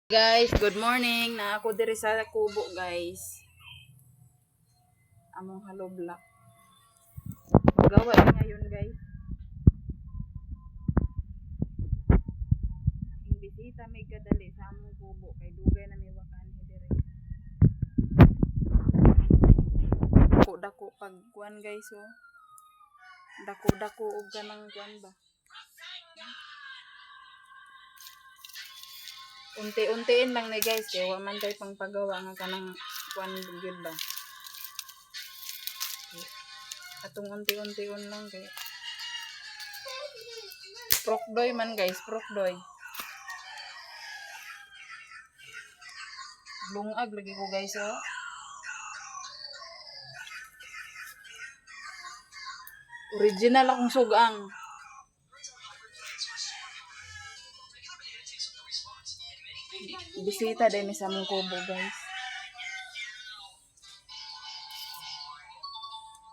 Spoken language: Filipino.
Guys, good morning. Na ako diri sa kubo, guys. Among haloblak. Magawa na ngayon, guys. Ang bisita may kadali sa among kubo kay dugay na may wakan diri. Dako-dako pag kuan, guys, oh. Dako-dako og kanang kuan ba. Unti-untiin lang ni guys kay wa man tay pang pagawa nga kanang kuan gyud ba. Atong unti-untiin lang kay prokdoy man guys, prokdoy. Lungag lagi ko guys, oh. Original akong sugang. Bisita din sa among kubo, guys.